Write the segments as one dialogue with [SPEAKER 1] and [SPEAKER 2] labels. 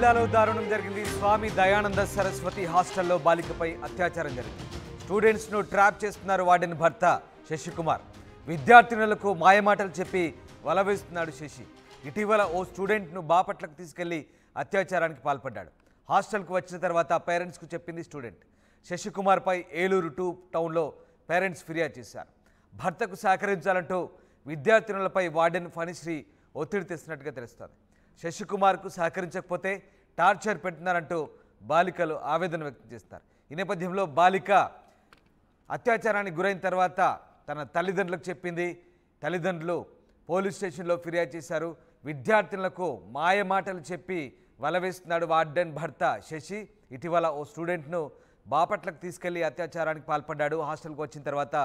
[SPEAKER 1] జిల్లాలో దారుణం జరిగింది. స్వామి దయానంద సరస్వతి హాస్టల్లో బాలికపై అత్యాచారం జరిగింది. స్టూడెంట్స్ను ట్రాప్ చేస్తున్నారు వార్డెన్ భర్త శశికుమార్. విద్యార్థినులకు మాయమాటలు చెప్పి వలవేస్తున్నాడు శశి. ఇటీవల ఓ స్టూడెంట్ను బాపట్లకు తీసుకెళ్లి అత్యాచారానికి పాల్పడ్డాడు. హాస్టల్కు వచ్చిన తర్వాత పేరెంట్స్కు చెప్పింది స్టూడెంట్. శశికుమార్పై ఏలూరు 2 టౌన్లో పేరెంట్స్ ఫిర్యాదు చేశారు. భర్తకు సహకరించాలంటూ విద్యార్థినులపై వార్డెన్ ఫణిశ్రీ ఒత్తిడి తెస్తున్నట్టుగా తెలుస్తోంది. శశికుమార్కు సహకరించకపోతే టార్చర్ పెడుతున్నారంటూ బాలికలు ఆవేదన వ్యక్తం చేస్తారు. ఈ నేపథ్యంలో బాలిక అత్యాచారానికి గురైన తర్వాత తన తల్లిదండ్రులకు చెప్పింది. తల్లిదండ్రులు పోలీస్ స్టేషన్లో ఫిర్యాదు చేశారు. విద్యార్థులకు మాయమాటలు చెప్పి వలవేస్తున్నాడు వార్డెన్ భర్త శశి. ఇటీవల ఓ స్టూడెంట్ను బాపట్లకు తీసుకెళ్లి అత్యాచారానికి పాల్పడ్డాడు. హాస్టల్కి వచ్చిన తర్వాత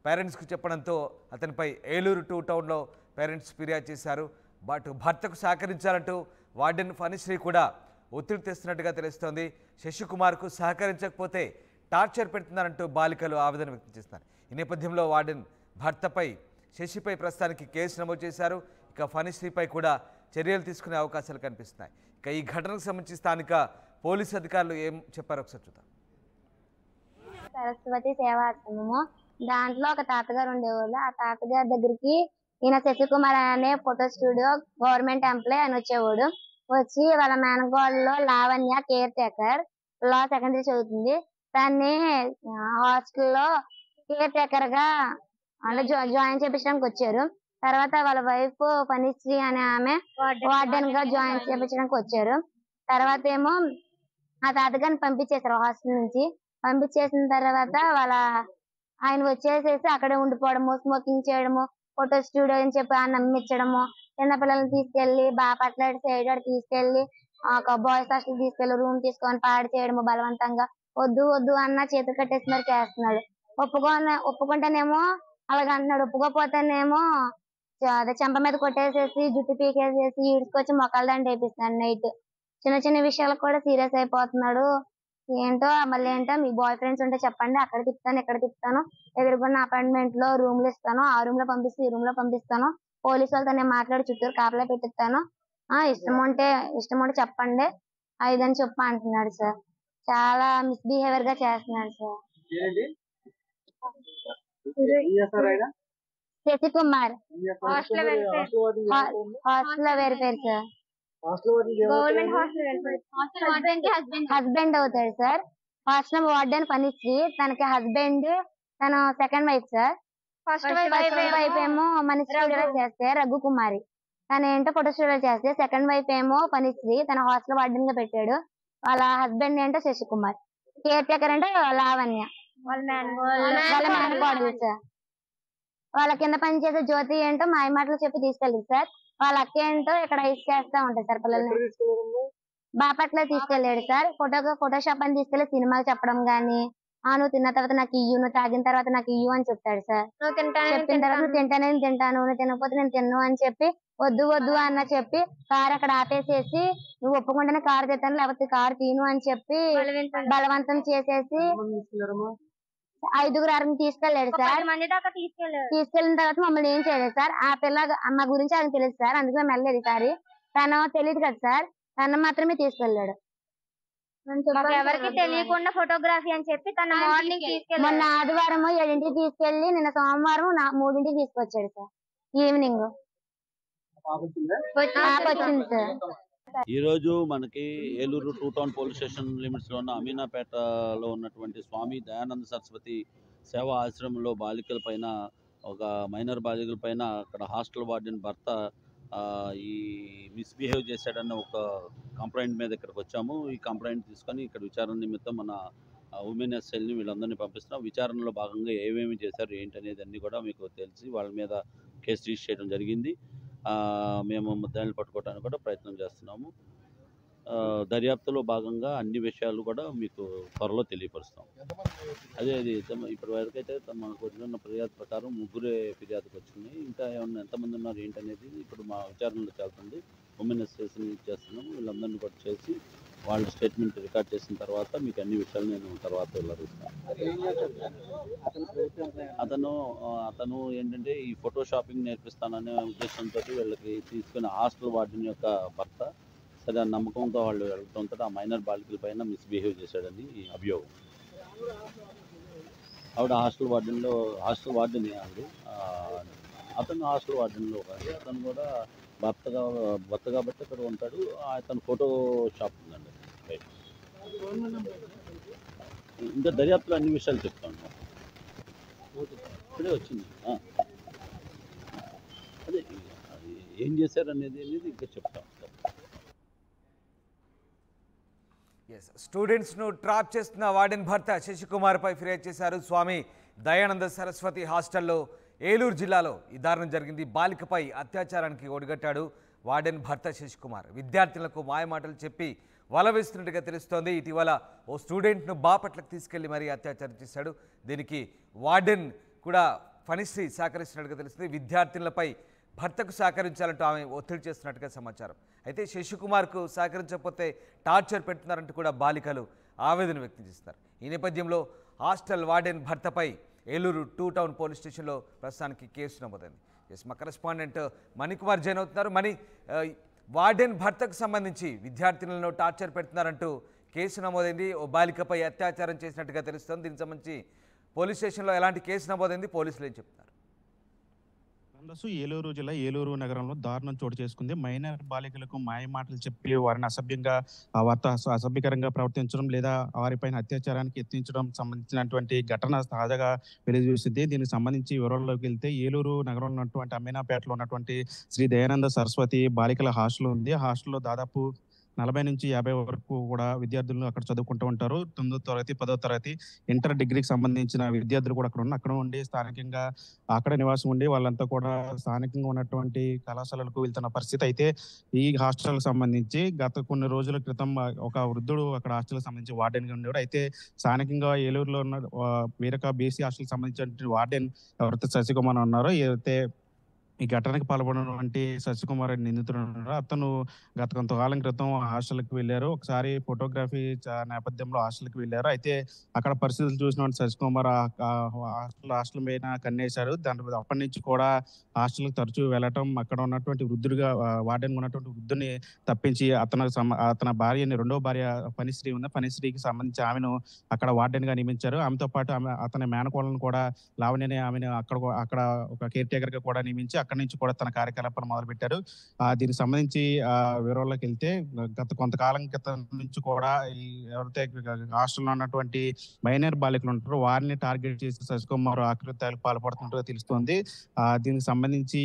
[SPEAKER 1] పేరెంట్స్కు చెప్పడంతో అతనిపై ఏలూరు 2 టౌన్లో పేరెంట్స్ ఫిర్యాదు చేశారు. బట్ భర్తకు సహకరించాలంటూ వార్డెన్ ఫణిశ్రీ కూడా ఒత్తిడి తెస్తున్నట్టుగా తెలుస్తోంది. శశికుమార్కు సహకరించకపోతే టార్చర్ పెడుతున్నారంటూ బాలికలు ఆవేదన వ్యక్తం చేస్తున్నారు. ఈ నేపథ్యంలో వార్డెన్ భర్తపై శశిపై ప్రస్తుతానికి కేసు నమోదు చేశారు. ఇక ఫణిశ్రీపై కూడా చర్యలు తీసుకునే అవకాశాలు కనిపిస్తున్నాయి. ఇక ఈ ఘటనకు సంబంధించి స్థానిక పోలీసు అధికారులు ఏం చెప్పారో ఒకసారి చూద్దాం.
[SPEAKER 2] సరస్వతి సేవాశ్రమము దాంట్లో ఒక తాతగారు ఉండేవాళ్ళు. ఆ తాతగారి దగ్గరికి ఈయన శశికుమార్ అనే ఫోటో స్టూడియో గవర్నమెంట్ ఎంప్లాయ్ అని వచ్చేవాడు. వచ్చి వాళ్ళ మేనగోడలో లావణ్య కేర్ టేకర్ లా సెకండరీ చదువుతుంది. దాన్ని హాస్టల్లో కేర్ టేకర్ గా అంటే జాయిన్ చేయించడానికి వచ్చారు. తర్వాత వాళ్ళ వైఫ్ ఫణిశ్రీ అనే ఆమె వార్డెన్ గా జాయిన్ చేయించడానికి వచ్చారు. తర్వాత ఏమో ఆ తాతగారిని పంపించేశారు హాస్టల్ నుంచి. పంపించేసిన తర్వాత ఆయన వచ్చేసేసి అక్కడే ఉండిపోవడము, స్మోకింగ్ చేయడము, ఫోటో స్టూడియో అని చెప్పి నమ్మించడము, చిన్న పిల్లల్ని తీసుకెళ్లి బాపట్ల సైడ్ తీసుకెళ్లి ఒక బాయ్స్ హాస్టల్ తీసుకెళ్లి రూమ్ తీసుకొని పాడు చేయడము బలవంతంగా. వద్దు వద్దు అన్న చేతులు కట్టేసి మరి చేస్తున్నాడు. ఒప్పుకుంటేనేమో అలాగంటున్నాడు. ఒప్పుకోపోతేనేమో అదే చెంప మీద కొట్టేసేసి జుట్టు పీకేసేసి ఈడ్చుకొచ్చి మొక్కల దండ వేపిస్తున్నాడు. నైట్ చిన్న చిన్న విషయాలకు కూడా సీరియస్ అయిపోతున్నాడు. ఏంటో మళ్ళీ ఏంటో మీ బాయ్ ఫ్రెండ్స్ ఉంటే చెప్పండి, అక్కడ తిప్పుతాను ఇక్కడ తిప్పుతాను, ఎదురుకున్న అపార్ట్మెంట్ లో రూమ్లు ఇస్తాను, ఆ రూమ్ లో పంపిస్తే ఈ రూమ్ లో పంపిస్తాను, పోలీసు వాళ్ళతో నేను మాట్లాడి చుట్టూరు కాపలా పెట్టిస్తాను, ఇష్టం ఉంటే చెప్పండి ఇదని చెప్పి అంటున్నాడు సార్. చాలా మిస్బిహేవియర్ గా చేస్తున్నాడు సార్. శశికుమార్ హాస్టల్ లో verifier sir. Government hostel husband అవుతాడు సార్. హాస్టల్ వార్డెన్ ఫణిశ్రీ తనకి హస్బెండ్, తన second wife sir. First wife ఏమో మన స్టూడియో చేస్తే రఘుకుమారి, తన ఏంటో ఫోటో స్టూడియో చేస్తే. సెకండ్ వైఫ్ ఏమో ఫణిశ్రీ, తన హాస్టల్ వార్డెన్ గా పెట్టాడు. వాళ్ళ హస్బెండ్ ఏంటో శశికుమార్. కేర్ టేకర్ అంటే లావణ్య వాళ్ళ మేనకోడలు సార్. వాళ్ళ కింద పనిచేసే జ్యోతి ఏంటో మాయమాటలు చెప్పి తీసుకెళ్ళింది సార్. వాళ్ళ అక్క ఏంటో ఇక్కడ ఐస్ చేస్తా ఉంటారు సార్ పిల్లల్ని. బాపట్ల తీసుకెళ్ళాడు సార్. ఫోటోషాప్ అని తీసుకెళ్లి సినిమాలు చెప్పడం గానీ, నువ్వు తిన్న తర్వాత నాకు ఇయ్యు, నువ్వు తాగిన తర్వాత నాకు ఇయ్యు అని చెప్తాడు సార్. చెప్పిన తర్వాత నువ్వు తింటానే తింటాను, నువ్వు తినకపోతే నేను తిన్ను అని చెప్పి వద్దు వద్దు అన్న చెప్పి కారు అక్కడ ఆపేసేసి నువ్వు ఒప్పుకుంటేనే కారు తెస్తాను లేకపోతే కారు తీను అని చెప్పి బలవంతం చేసేసి 5-6 తీసుకెళ్లాడు సార్. తీసుకెళ్లిన తర్వాత మమ్మల్ని ఏం చేయలేదు సార్. ఆ పిల్ల మా గురించి ఆయనకు తెలియదు సార్, అందుకే మేము వెళ్ళలేదు ఈసారి. తను తెలియదు కదా సార్, తను మాత్రమే తీసుకెళ్లాడు. ఎవరికి తెలియకుండా ఫోటోగ్రఫీ అని చెప్పి తను మార్నింగ్ తీసుకెళ్ళి మొన్న ఆదివారం 7ంటికి తీసుకెళ్లి నిన్న సోమవారం 3ంటికి తీసుకొచ్చాడు సార్. ఈవినింగ్ వచ్చింది సార్.
[SPEAKER 3] ఈ రోజు మనకి Eluru 2 town police station limits లో ఉన్న అమీనాపేటలో ఉన్నటువంటి స్వామి దయానంద సరస్వతి సేవా ఆశ్రమంలో బాలికల పైన, ఒక మైనర్ బాలికల పైన అక్కడ హాస్టల్ వార్డెన్ భర్త ఈ మిస్బిహేవ్ చేశాడన్న ఒక కంప్లైంట్ మీద ఇక్కడికి వచ్చాము. ఈ కంప్లైంట్ తీసుకొని ఇక్కడ విచారణ నిమిత్తం మన ఉమెన్ ఎస్ఎల్ని వీళ్ళందరినీ పంపిస్తున్నాం. విచారణలో భాగంగా ఏమేమి చేశారు ఏంటనేది అన్నీ కూడా మీకు తెలిసి వాళ్ళ మీద కేసు రిజిస్టర్ చేయడం జరిగింది. మేము ముద్దాయిల్ని పట్టుకోవడానికి కూడా ప్రయత్నం చేస్తున్నాము. దర్యాప్తులో భాగంగా అన్ని విషయాలు కూడా మీకు త్వరలో తెలియపరుస్తాం. అదే ఇప్పటి వరకు అయితే మనకు వచ్చిన ఫిర్యాదు ప్రకారం 3 ఫిర్యాదుకు వచ్చినాయి. ఇంకా ఏమన్నా ఎంతమంది ఉన్నారు ఏంటనేది ఇప్పుడు మా విచారణలో చేస్తుంది. ఉమెన్ స్టేషన్ చేస్తున్నాము. వీళ్ళందరినీ కూడా చేసి వాళ్ళ స్టేట్మెంట్ రికార్డ్ చేసిన తర్వాత మీకు అన్ని విషయాలు నేను తర్వాత వివరిస్తాను. అతను ఏంటంటే ఈ ఫోటో షాపింగ్ నేర్పిస్తాననే ఉద్దేశంతో వీళ్ళకి తీసుకున్న హాస్టల్ వార్డెన్ యొక్క భర్త సరే ఆ నమ్మకంతో వాళ్ళు వెళ్ళడంతో ఆ మైనర్ బాలికల పైన మిస్బిహేవ్ చేశాడని అభియోగం. ఆవిడ హాస్టల్ వార్డెన్ ఆవిడ. అతను హాస్టల్ వార్డెన్లో కాదు, అతను కూడా భర్త కాబట్టి అక్కడ ఉంటాడు. అతను ఫోటో షాప్ ఉందండి. ఇంకా దర్యాప్తులో అన్ని విషయాలు చెప్తాను. ఇప్పుడే వచ్చింది. అదే అది ఏం చేశారనేది ఇంకా చెప్తాం.
[SPEAKER 1] స్టూడెంట్స్ను ట్రాప్ చేస్తున్న వార్డెన్ భర్త శశికుమార్పై ఫిర్యాదు చేశారు. స్వామి దయానంద సరస్వతి హాస్టల్లో ఏలూరు జిల్లాలో ఈ దారుణం జరిగింది. బాలికపై అత్యాచారానికి ఒడిగట్టాడు వార్డెన్ భర్త శశికుమార్. విద్యార్థులకు మాయమాటలు చెప్పి వల వేస్తున్నట్టుగా తెలుస్తోంది. ఇటీవల ఓ స్టూడెంట్ను బాపట్లకు తీసుకెళ్లి మరీ అత్యాచారం చేశాడు. దీనికి వార్డెన్ కూడా ఫణిశ్రీ సహకరిస్తున్నట్టుగా తెలుస్తుంది. విద్యార్థులపై భర్తకు సహకరించాలంటూ ఆమె ఒత్తిడి చేస్తున్నట్టుగా సమాచారం. అయితే శశికుమార్కు సహకరించకపోతే టార్చర్ పెడుతున్నారంటూ కూడా బాలికలు ఆవేదన వ్యక్తం చేస్తున్నారు. ఈ నేపథ్యంలో హాస్టల్ వార్డెన్ భర్తపై ఏలూరు 2 టౌన్ పోలీస్ స్టేషన్లో ప్రస్తుతానికి కేసు నమోదైంది. మా కరెస్పాండెంట్ మణికుమార్ జైన్ అవుతున్నారు. వార్డెన్ భర్తకు సంబంధించి విద్యార్థినులను టార్చర్ పెడుతున్నారంటూ కేసు నమోదైంది. ఓ బాలికపై అత్యాచారం చేసినట్టుగా తెలుస్తోంది. దీనికి సంబంధించి పోలీస్ స్టేషన్లో ఎలాంటి కేసు నమోదైంది, పోలీసులు ఏం చెప్తున్నారు?
[SPEAKER 4] ఏలూరు జిల్లా ఏలూరు నగరంలో దారుణం చోటు చేసుకుంది. మైనర్ బాలికలకు మాయమాటలు చెప్పి వారిని అసభ్యకరంగా ప్రవర్తించడం లేదా వారిపైన అత్యాచారానికి యత్నించడం సంబంధించినటువంటి ఘటన తాజాగా వెలుగుచూసింది. దీనికి సంబంధించి వివరాల్లోకి వెళ్తే ఏలూరు నగరంలో ఉన్నటువంటి అమీనాపేటలో ఉన్నటువంటి శ్రీ దయానంద సరస్వతి బాలికల హాస్టల్ ఉంది. ఆ హాస్టల్లో దాదాపు 40 నుంచి 50 వరకు కూడా విద్యార్థులు అక్కడ చదువుకుంటూ ఉంటారు. 9వ తరగతి 10వ తరగతి ఇంటర్ డిగ్రీకి సంబంధించిన విద్యార్థులు కూడా అక్కడ ఉండి స్థానికంగా అక్కడ నివాసం ఉండి వాళ్ళంతా కూడా స్థానికంగా ఉన్నటువంటి కళాశాలలకు వెళ్తున్న పరిస్థితి. అయితే ఈ హాస్టల్ సంబంధించి గత కొన్ని రోజుల క్రితం ఒక వృద్ధుడు అక్కడ హాస్టల్ సంబంధించి వార్డెన్ గా ఉండేవాడు. అయితే స్థానికంగా ఏలూరులో ఉన్న వేరొక బీసీ హాస్టల్ సంబంధించిన వార్డెన్ ఎవరైతే శశికుమార్ ఉన్నారో, ఏదైతే ఈ ఘటనకు పాల్పడినటువంటి శశికుమార్ నిందితుడు అతను గత కొంతకాలం క్రితం హాస్టల్కి వెళ్ళారు. ఒకసారి ఫోటోగ్రఫీ నేపథ్యంలో హాస్టల్కి వెళ్ళారు. అయితే అక్కడ పరిస్థితులు చూసిన శశికుమార్ హాస్టల్ పైన కన్నేశారు. అప్పటి నుంచి కూడా హాస్టల్కి తరచూ వెళ్ళటం, అక్కడ ఉన్నటువంటి వృద్ధుడిగా వార్డెన్ ఉన్నటువంటి వృద్ధుని తప్పించి అతని భార్యని, రెండో భార్య ఫణిశ్రీ ఉంది, ఫణిశ్రీకి సంబంధించి ఆమెను అక్కడ వార్డెన్ గా నియమించారు. ఆమెతో పాటు అతని మేనకోడలను కూడా లావణ్యని ఆమెను అక్కడ ఒక కేర్ టేకర్ గా కూడా నియమించి అక్కడి నుంచి కూడా తన కార్యకలాపాలు మొదలు పెట్టారు. దీనికి సంబంధించి వివరాల్లోకి వెళ్తే గత కొంతకాలం క్రితం నుంచి కూడా ఈ ఎవరైతే హాస్టల్లో ఉన్నటువంటి మైనర్ బాలికలు ఉంటారో వారిని టార్గెట్ చేసి శశికుమార్ ఆకృత్యాలకు పాల్పడుతున్నట్టుగా తెలుస్తోంది. దీనికి సంబంధించి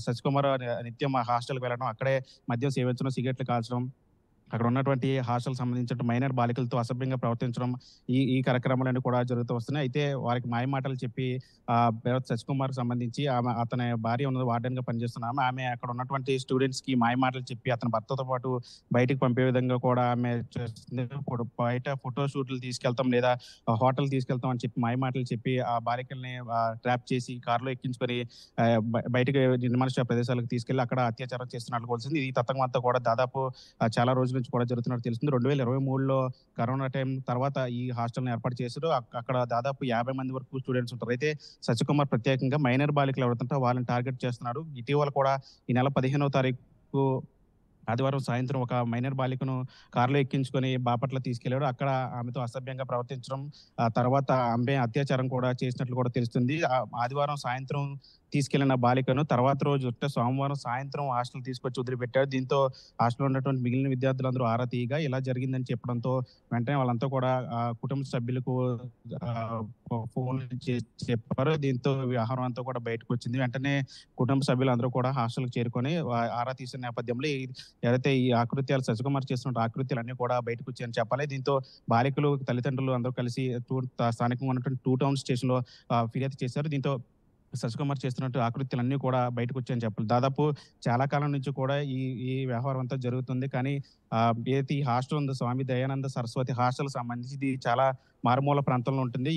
[SPEAKER 4] శశికుమార్ నిత్యం హాస్టల్కి వెళ్ళడం, అక్కడే మద్యం సేవించడం, సిగరెట్లు కాల్చడం, అక్కడ ఉన్నటువంటి హాస్టల్ సంబంధించిన మైనర్ బాలికలతో అసభ్యంగా ప్రవర్తించడం, ఈ కార్యక్రమాలన్నీ కూడా జరుగుతూ వస్తున్నాయి. అయితే వారికి మాయమాటలు చెప్పి శశికుమార్ సంబంధించి అతని భార్య ఉన్నది వార్డెన్ గా పనిచేస్తున్నాము. ఆమె అక్కడ ఉన్నటువంటి స్టూడెంట్స్ కి మాయమాటలు చెప్పి అతని భర్తతో పాటు బయటకు పంపే విధంగా కూడా ఆమె బయట ఫోటో షూట్లు తీసుకెళ్తాం లేదా హోటల్ తీసుకెళ్తాం అని చెప్పి మాయమాటలు చెప్పి ఆ బాలికల్ని ట్రాప్ చేసి కారులో ఎక్కించుకొని బయటకు నిర్మానుష్య ప్రదేశాలకు తీసుకెళ్లి అక్కడ అత్యాచారం చేస్తున్నట్లు తెలిసింది. ఈ తతంగం అంతా కూడా దాదాపు చాలా రోజుల నుంచి కూడా జరుగుతున్నట్టు తెలుస్తుంది. 2023లో కరోనా టైం తర్వాత ఈ హాస్టల్ని ఏర్పాటు చేశారు. అక్కడ దాదాపు 50 మంది వరకు స్టూడెంట్స్ ఉంటారు. అయితే శశికుమార్ ప్రత్యేకంగా మైనర్ బాలికలు ఎవరుతుంటే వాళ్ళని టార్గెట్ చేస్తున్నాడు. ఇటీవల కూడా ఈ నెల 15వ తారీఖు ఆదివారం సాయంత్రం ఒక మైనర్ బాలికను కారులో ఎక్కించుకొని బాపట్ల తీసుకెళ్లాడు. అక్కడ ఆమెతో అసభ్యంగా ప్రవర్తించడం, తర్వాత ఆమె అత్యాచారం కూడా చేసినట్లు కూడా తెలుస్తుంది. ఆదివారం సాయంత్రం తీసుకెళ్లిన బాలికను తర్వాత రోజు సోమవారం సాయంత్రం హాస్టల్ తీసుకొచ్చి వదిలిపెట్టాడు. దీంతో హాస్టల్ ఉన్నటువంటి మిగిలిన విద్యార్థులందరూ ఆరా తీయగా ఇలా జరిగిందని చెప్పడంతో వెంటనే వాళ్ళంతా కూడా కుటుంబ సభ్యులకు ఫోన్ చెప్పారు. దీంతో వ్యవహారం అంతా కూడా బయటకు వచ్చింది. వెంటనే కుటుంబ సభ్యులందరూ కూడా హాస్టల్కి చేరుకొని ఆరా తీసిన నేపథ్యంలో ఎవరైతే ఈ ఆకృత్యాలు శశికుమార్ చేస్తున్న ఆకృత్యాలు అన్ని కూడా బయటకు వచ్చాయని చెప్పాలి. దీంతో బాలికలు తల్లిదండ్రులు అందరూ కలిసి స్థానికంగా ఉన్నటువంటి 2 టౌన్ స్టేషన్ లో ఫిర్యాదు చేశారు. దీంతో శశికుమార్ చేస్తున్నట్టు ఆకృత్యాలన్నీ కూడా బయటకు వచ్చాయని చెప్పాలి. దాదాపు చాలా కాలం నుంచి కూడా ఈ వ్యవహారం అంతా జరుగుతుంది. కానీ ఏది హాస్టల్ ఉందో స్వామి దయానంద సరస్వతి హాస్టల్ సంబంధించి ఇది చాలా మారుమూల ప్రాంతంలో ఉంటుంది.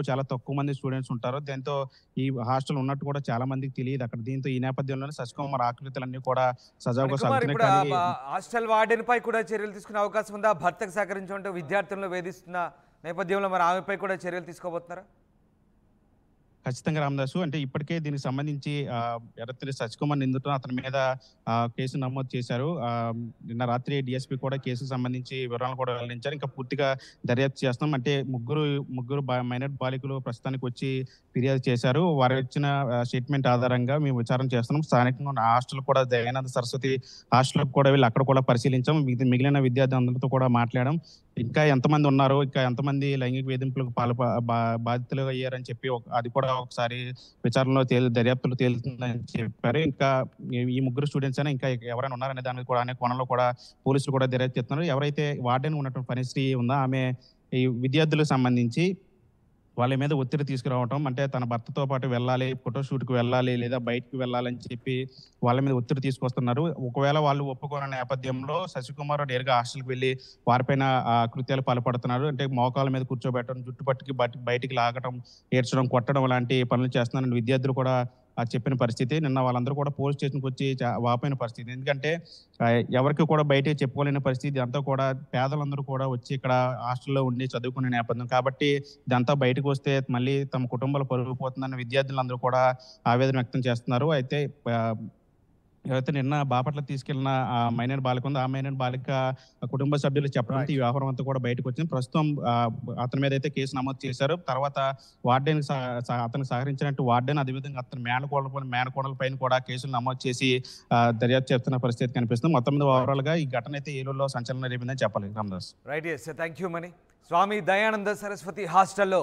[SPEAKER 4] చాలా తక్కువ మంది స్టూడెంట్స్ ఉంటారు. దీంతో ఈ హాస్టల్ ఉన్నట్టు కూడా చాలా మందికి తెలియదు అక్కడ. దీంతో ఈ నేపథ్యంలోనే శశికుమార్ ఆకృతులన్నీ కూడా సజావుగా సాగుతున్నాయి.
[SPEAKER 1] హాస్టల్ వార్డెన్ పై కూడా చర్యలు తీసుకునే అవకాశం ఉందా? భర్తకు సహకరించుకుంటూ విద్యార్థులను వేధిస్తున్న నేపథ్యంలో మరి ఆమెపై కూడా చర్యలు తీసుకోబోతున్నారా?
[SPEAKER 4] ఖచ్చితంగా రామదాసు. అంటే ఇప్పటికే దీనికి సంబంధించి ఎర్రతిరి శశికుమార్ నిందితుడు అతని మీద కేసు నమోదు చేశారు. నిన్న రాత్రి డీఎస్పీ కూడా కేసుకు సంబంధించి వివరాలు కూడా వెల్లడించారు. ఇంకా పూర్తిగా దర్యాప్తు చేస్తున్నాం. అంటే ముగ్గురు మైనర్ బాలికలు ప్రస్తుతానికి వచ్చి ఫిర్యాదు చేశారు. వారు ఇచ్చిన స్టేట్మెంట్ ఆధారంగా మేము విచారణ చేస్తున్నాం. స్థానికంగా ఉన్న హాస్టల్ కూడా దయానంద సరస్వతి హాస్టల్ కూడా వెళ్ళి అక్కడ కూడా పరిశీలించాం. మిగిలిన విద్యార్థులందరితో కూడా మాట్లాడాం. ఇంకా ఎంతమంది ఉన్నారు, ఇంకా ఎంతమంది లైంగిక వేధింపులకు బాధితులు అయ్యారని చెప్పి అది కూడా ఒకసారి విచారణలో దర్యాప్తులో తేలుతుందని చెప్పారు. ఇంకా ఈ ముగ్గురు స్టూడెంట్స్ అయినా ఇంకా ఎవరైనా ఉన్నారనే దాని కూడా అనే కోణంలో కూడా పోలీసులు కూడా దర్యాప్తు చేస్తున్నారు. ఎవరైతే వార్డెన్ ఉన్నటువంటి పనిశ్రీ ఉందో ఆమె ఈ విద్యార్థులకు సంబంధించి వాళ్ళ మీద ఒత్తిడి తీసుకురావటం, అంటే తన భర్తతో పాటు వెళ్ళాలి, ఫోటోషూట్కి వెళ్ళాలి లేదా బయటకు వెళ్ళాలని చెప్పి వాళ్ళ మీద ఒత్తిడి తీసుకొస్తున్నారు. ఒకవేళ వాళ్ళు ఒప్పుకోని నేపథ్యంలో శశికుమార్ నేరుగా హాస్టల్కి వెళ్ళి వారిపైన కృత్యాలు పాల్పడుతున్నారు. అంటే మోకాల మీద కూర్చోబెట్టడం, జుట్టు పట్టుకి బయటికి లాగటం, ఏడ్చడం, కొట్టడం లాంటి పనులు చేస్తున్నారని విద్యార్థులు కూడా చెప్పిన పరిస్థితి. నిన్న వాళ్ళందరూ కూడా పోలీస్ స్టేషన్కి వచ్చి వాపోయిన పరిస్థితి. ఎందుకంటే ఎవరికి కూడా బయటకు చెప్పుకోలేని పరిస్థితి. అంతా కూడా పేదలందరూ కూడా వచ్చి ఇక్కడ హాస్టల్లో ఉండి చదువుకునే నేపథ్యం కాబట్టి ఇదంతా బయటకు వస్తే మళ్ళీ తమ కుటుంబాలు పరుగు పోతుందని విద్యార్థులందరూ కూడా ఆవేదన వ్యక్తం చేస్తున్నారు. అయితే ఎవరైతే నిన్న బాపట్ల తీసుకెళ్లిన మైనర్ బాలిక ఉందో ఆ మైనర్ బాలిక కుటుంబ సభ్యులు చెప్పడంతో ఈ వ్యవహారం అంతా కూడా బయటకు వచ్చింది. ప్రస్తుతం అతని మీద అయితే కేసు నమోదు చేశారు. తర్వాత వార్డెన్ అతనికి సహకరించినట్టు వార్డెన్, అదేవిధంగా అతని మేనకోడల పైన కూడా కేసులు నమోదు చేసి దర్యాప్తు చేస్తున్న పరిస్థితి కనిపిస్తుంది. మొత్తం మీద ఓవరాల్ గా ఈ ఘటన అయితే ఏలూరులో సంచలనం రేపిందని చెప్పాలి. Ramadas.
[SPEAKER 1] Right, yes, thank you Mani. Swami Dayananda Saraswati హాస్టల్లో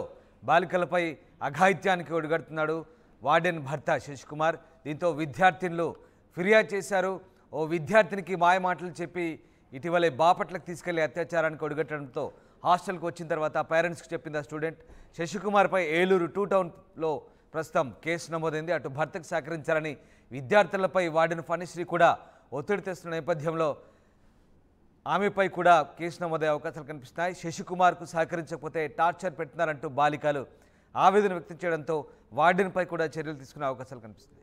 [SPEAKER 1] బాలికలపై అఘాయిత్యానికి ఒడిగడుతున్నాడు వార్డెన్ భర్త శశికుమార్. దీంతో విద్యార్థినులు ఫిర్యాదు చేశారు. ఓ విద్యార్థినికి మాయమాటలు చెప్పి ఇటీవలే బాపట్లకు తీసుకెళ్లి అత్యాచారానికి ఒడిగట్టడంతో హాస్టల్కి వచ్చిన తర్వాత పేరెంట్స్కి చెప్పింది ఆ స్టూడెంట్. శశికుమార్పై ఏలూరు 2 టౌన్లో ప్రస్తుతం కేసు నమోదైంది. అటు భర్తకు సహకరించాలని విద్యార్థులపై వార్డెన్ ఫణిశ్రీ కూడా ఒత్తిడి తెస్తున్న నేపథ్యంలో ఆమెపై కూడా కేసు నమోదయ్యే అవకాశాలు కనిపిస్తున్నాయి. శశికుమార్కు సహకరించకపోతే టార్చర్ పెడుతున్నారంటూ బాలికలు ఆవేదన వ్యక్తం చేయడంతో వార్డెన్పై కూడా చర్యలు తీసుకునే అవకాశాలు కనిపిస్తున్నాయి.